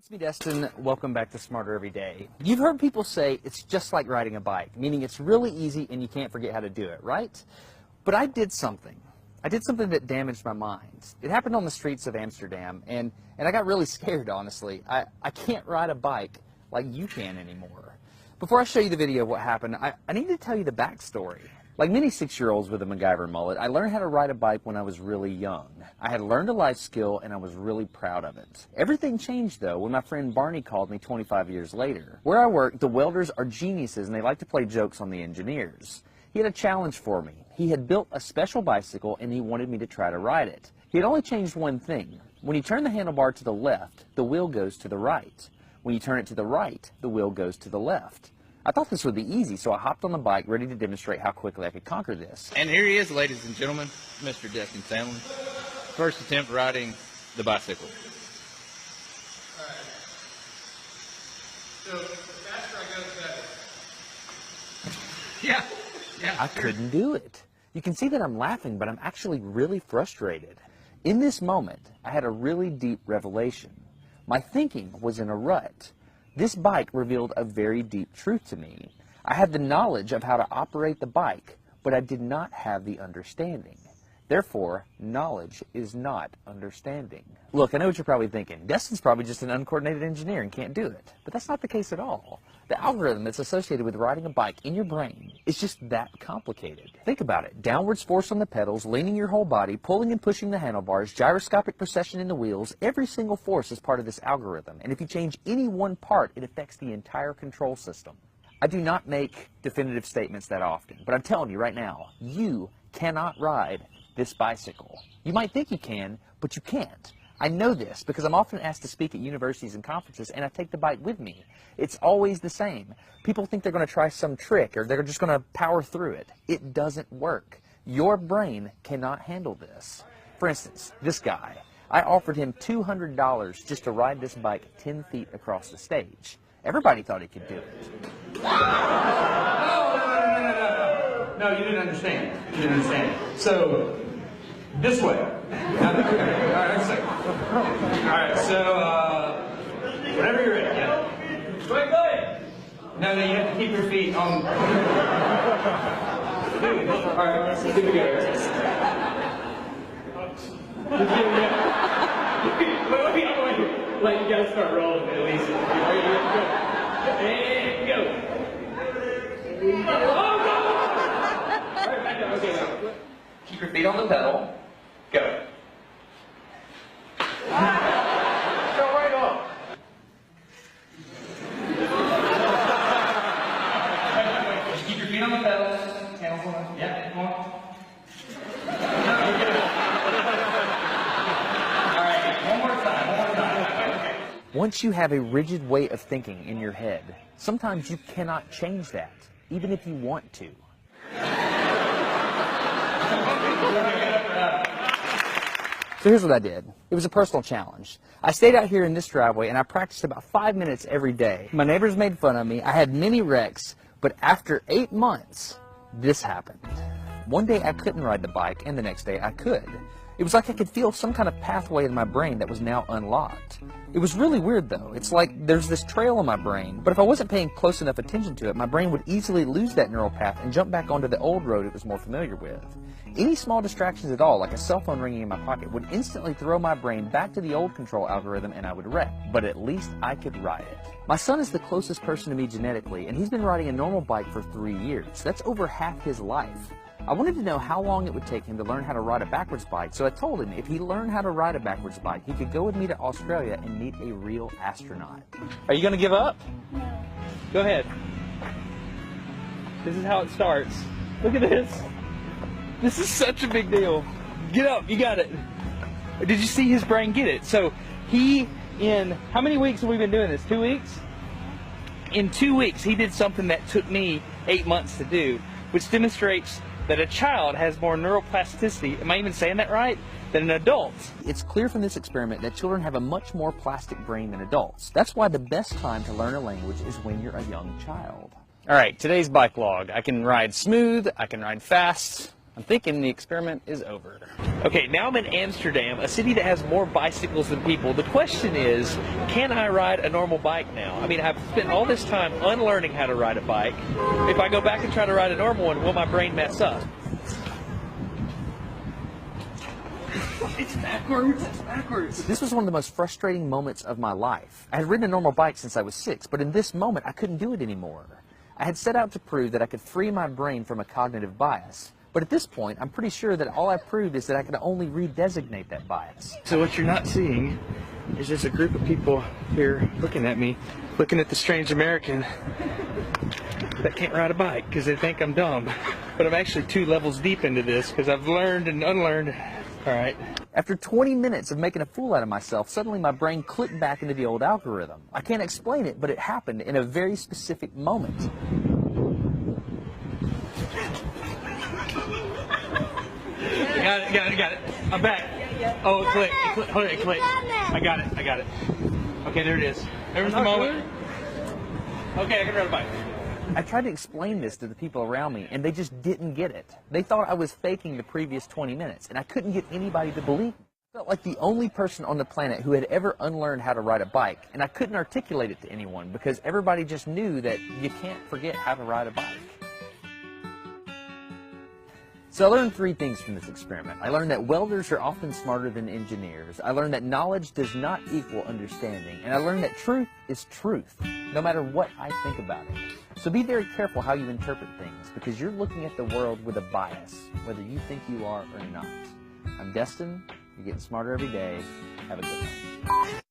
It's me, Destin. Welcome back to Smarter Every Day. You've heard people say it's just like riding a bike, meaning it's really easy and you can't forget how to do it, right? But I did something. I did something that damaged my mind. It happened on the streets of Amsterdam, and I got really scared, honestly. I can't ride a bike like you can anymore. Before I show you the video of what happened, I need to tell you the backstory. Like many 6-year-olds with a MacGyver mullet, I learned how to ride a bike when I was really young. I had learned a life skill and I was really proud of it. Everything changed though when my friend Barney called me 25 years later. Where I work, the welders are geniuses and they like to play jokes on the engineers. He had a challenge for me. He had built a special bicycle and he wanted me to try to ride it. He had only changed one thing. When you turn the handlebar to the left, the wheel goes to the right. When you turn it to the right, the wheel goes to the left. I thought this would be easy, so I hopped on the bike ready to demonstrate how quickly I could conquer this. And here he is, ladies and gentlemen, Mr. Destin Sandlin. First attempt riding the bicycle. All right. So the faster I go, the better. Yeah. I couldn't do it. You can see that I'm laughing, but I'm actually really frustrated. In this moment, I had a really deep revelation. My thinking was in a rut. This bike revealed a very deep truth to me. I had the knowledge of how to operate the bike, but I did not have the understanding. Therefore, knowledge is not understanding. Look, I know what you're probably thinking. Destin's probably just an uncoordinated engineer and can't do it. But that's not the case at all. The algorithm that's associated with riding a bike in your brain is just that complicated. Think about it. Downwards force on the pedals, leaning your whole body, pulling and pushing the handlebars, gyroscopic precession in the wheels. Every single force is part of this algorithm. And if you change any one part, it affects the entire control system. I do not make definitive statements that often, but I'm telling you right now, you cannot ride this bicycle. You might think you can, but you can't. I know this because I'm often asked to speak at universities and conferences, and I take the bike with me. It's always the same. People think they're going to try some trick or they're just going to power through it. It doesn't work. Your brain cannot handle this. For instance, this guy, I offered him $200 just to ride this bike 10 feet across the stage. Everybody thought he could do it. No, you didn't understand. You didn't understand. So, this way. Okay. All right, a second. All right, so, whenever you're ready. Yeah. Wait. No, you have to keep your feet on. All right, here we go. Wait, you guys start rolling at least. And go. Oh, no! All right, back up. Okay, now. Keep your feet on the pedal. Go. Go right off. Just keep your feet on the pedals. Hands on. Yeah, come on. All right, one more time. Okay. Once you have a rigid way of thinking in your head, sometimes you cannot change that, even if you want to. So here's what I did. It was a personal challenge. I stayed out here in this driveway and I practiced about 5 minutes every day. My neighbors made fun of me. I had many wrecks, but after 8 months, this happened. One day I couldn't ride the bike and the next day I could. It was like I could feel some kind of pathway in my brain that was now unlocked. It was really weird though. It's like there's this trail in my brain, but if I wasn't paying close enough attention to it, my brain would easily lose that neural path and jump back onto the old road it was more familiar with. Any small distractions at all, like a cell phone ringing in my pocket, would instantly throw my brain back to the old control algorithm and I would wreck. But at least I could ride it. My son is the closest person to me genetically, and he's been riding a normal bike for 3 years. That's over half his life. I wanted to know how long it would take him to learn how to ride a backwards bike, so I told him if he learned how to ride a backwards bike, he could go with me to Australia and meet a real astronaut. Are you going to give up? No. Go ahead. This is how it starts. Look at this. This is such a big deal. Get up. You got it. Did you see his brain get it? So in how many weeks have we been doing this? 2 weeks? In 2 weeks, he did something that took me 8 months to do, which demonstrates that a child has more neuroplasticity, am I even saying that right, than an adult. It's clear from this experiment that children have a much more plastic brain than adults. That's why the best time to learn a language is when you're a young child. All right, today's bike log. I can ride smooth, I can ride fast, I'm thinking the experiment is over. Okay, now I'm in Amsterdam, a city that has more bicycles than people. The question is, can I ride a normal bike now? I mean, I've spent all this time unlearning how to ride a bike. If I go back and try to ride a normal one, will my brain mess up? It's backwards, it's backwards. This was one of the most frustrating moments of my life. I had ridden a normal bike since I was 6, but in this moment, I couldn't do it anymore. I had set out to prove that I could free my brain from a cognitive bias. But at this point, I'm pretty sure that all I proved is that I could only redesignate that bias. So what you're not seeing is just a group of people here looking at me, looking at the strange American that can't ride a bike because they think I'm dumb. But I'm actually 2 levels deep into this because I've learned and unlearned. All right. After 20 minutes of making a fool out of myself, suddenly my brain clicked back into the old algorithm. I can't explain it, but it happened in a very specific moment. Got it. I'm back. Oh, it clicked. Hold it, it clicked. I got it. Okay, there it is. There was the moment. Okay, I can ride a bike. I tried to explain this to the people around me, and they just didn't get it. They thought I was faking the previous 20 minutes, and I couldn't get anybody to believe me. I felt like the only person on the planet who had ever unlearned how to ride a bike, and I couldn't articulate it to anyone because everybody just knew that you can't forget how to ride a bike. So I learned 3 things from this experiment. I learned that welders are often smarter than engineers. I learned that knowledge does not equal understanding. And I learned that truth is truth, no matter what I think about it. So be very careful how you interpret things, because you're looking at the world with a bias, whether you think you are or not. I'm Destin. You're getting smarter every day. Have a good one.